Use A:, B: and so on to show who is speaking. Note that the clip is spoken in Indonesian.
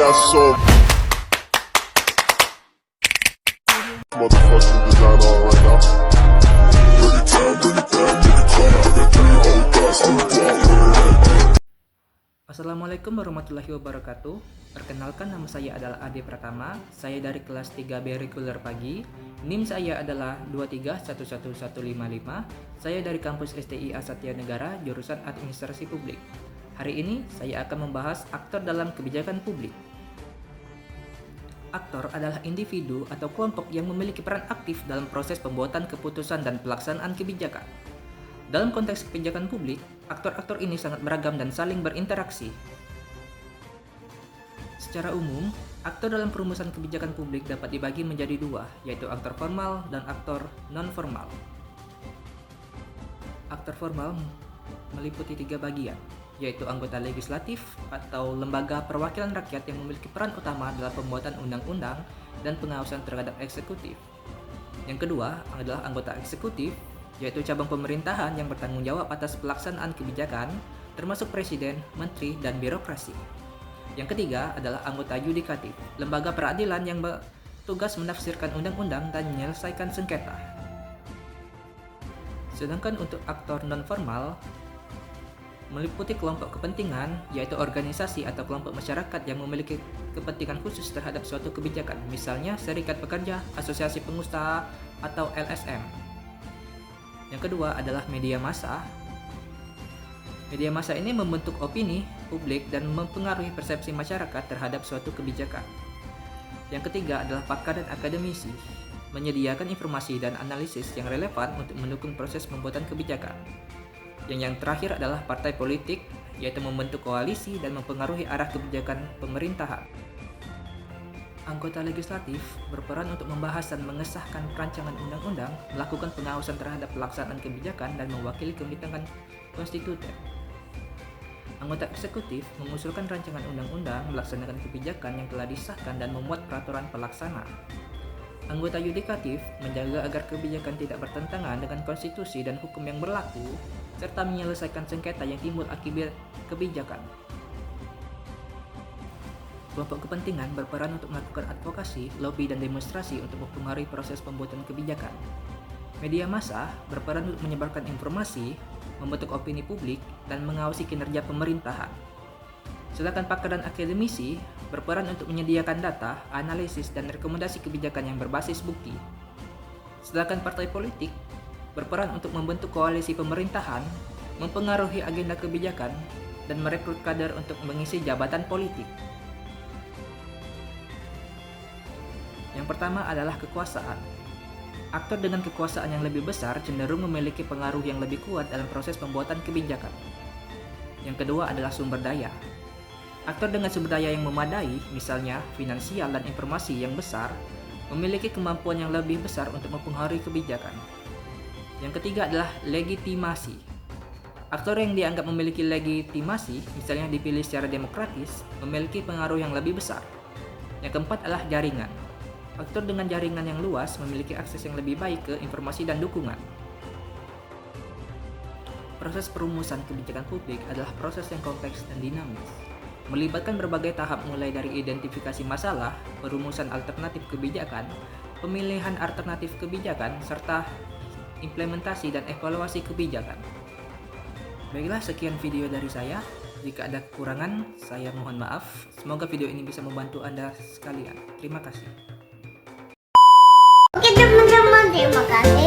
A: got so motherfucking design on right now. Bring it down, bring it down, bring it down. I got 3 old guys on the block.
B: Assalamualaikum warahmatullahi wabarakatuh. Perkenalkan, nama saya adalah Ade Pratama. Saya dari kelas 3B reguler pagi. NIM saya adalah 2311155. Saya dari kampus STIA Satya Negara, jurusan Administrasi Publik. Hari ini saya akan membahas aktor dalam kebijakan publik. Aktor adalah individu atau kelompok yang memiliki peran aktif dalam proses pembuatan keputusan dan pelaksanaan kebijakan. Dalam konteks kebijakan publik, aktor-aktor ini sangat beragam dan saling berinteraksi. Secara umum, aktor dalam perumusan kebijakan publik dapat dibagi menjadi dua, yaitu aktor formal dan aktor non-formal. Aktor formal meliputi 3 bagian, yaitu anggota legislatif atau lembaga perwakilan rakyat yang memiliki peran utama dalam pembuatan undang-undang dan pengawasan terhadap eksekutif. Yang kedua adalah anggota eksekutif, yaitu cabang pemerintahan yang bertanggung jawab atas pelaksanaan kebijakan, termasuk presiden, menteri, dan birokrasi. Yang ketiga adalah anggota yudikatif, lembaga peradilan yang bertugas menafsirkan undang-undang dan menyelesaikan sengketa. Sedangkan untuk aktor non-formal meliputi kelompok kepentingan, yaitu organisasi atau kelompok masyarakat yang memiliki kepentingan khusus terhadap suatu kebijakan, misalnya serikat pekerja, asosiasi pengusaha, atau LSM. Yang kedua adalah media massa. Media massa ini membentuk opini publik dan mempengaruhi persepsi masyarakat terhadap suatu kebijakan. Yang ketiga adalah pakar dan akademisi, menyediakan informasi dan analisis yang relevan untuk mendukung proses pembuatan kebijakan. Yang terakhir adalah partai politik, yaitu membentuk koalisi dan mempengaruhi arah kebijakan pemerintahan. Anggota legislatif berperan untuk membahas dan mengesahkan rancangan undang-undang, melakukan pengawasan terhadap pelaksanaan kebijakan, dan mewakili kepentingan konstituen. Anggota eksekutif mengusulkan rancangan undang-undang, melaksanakan kebijakan yang telah disahkan, dan memuat peraturan pelaksana. Anggota yudikatif menjaga agar kebijakan tidak bertentangan dengan konstitusi dan hukum yang berlaku, serta menyelesaikan sengketa yang timbul akibat kebijakan. Kelompok kepentingan berperan untuk melakukan advokasi, lobby, dan demonstrasi untuk mempengaruhi proses pembuatan kebijakan. Media massa berperan untuk menyebarkan informasi, membentuk opini publik, dan mengawasi kinerja pemerintahan. Sedangkan pakar dan akademisi berperan untuk menyediakan data, analisis, dan rekomendasi kebijakan yang berbasis bukti. Sedangkan partai politik berperan untuk membentuk koalisi pemerintahan, mempengaruhi agenda kebijakan, dan merekrut kader untuk mengisi jabatan politik. Yang pertama adalah kekuasaan. Aktor dengan kekuasaan yang lebih besar cenderung memiliki pengaruh yang lebih kuat dalam proses pembuatan kebijakan. Yang kedua adalah sumber daya. Aktor dengan sumber daya yang memadai, misalnya finansial dan informasi yang besar, memiliki kemampuan yang lebih besar untuk mempengaruhi kebijakan. Yang ketiga adalah legitimasi. Aktor yang dianggap memiliki legitimasi, misalnya dipilih secara demokratis, memiliki pengaruh yang lebih besar. Yang keempat adalah jaringan. Aktor dengan jaringan yang luas memiliki akses yang lebih baik ke informasi dan dukungan. Proses perumusan kebijakan publik adalah proses yang kompleks dan dinamis, melibatkan berbagai tahap mulai dari identifikasi masalah, perumusan alternatif kebijakan, pemilihan alternatif kebijakan, serta implementasi dan evaluasi kebijakan. Baiklah, sekian video dari saya. Jika ada kekurangan, saya mohon maaf. Semoga video ini bisa membantu Anda sekalian. Terima kasih.
C: Oke teman-teman, terima kasih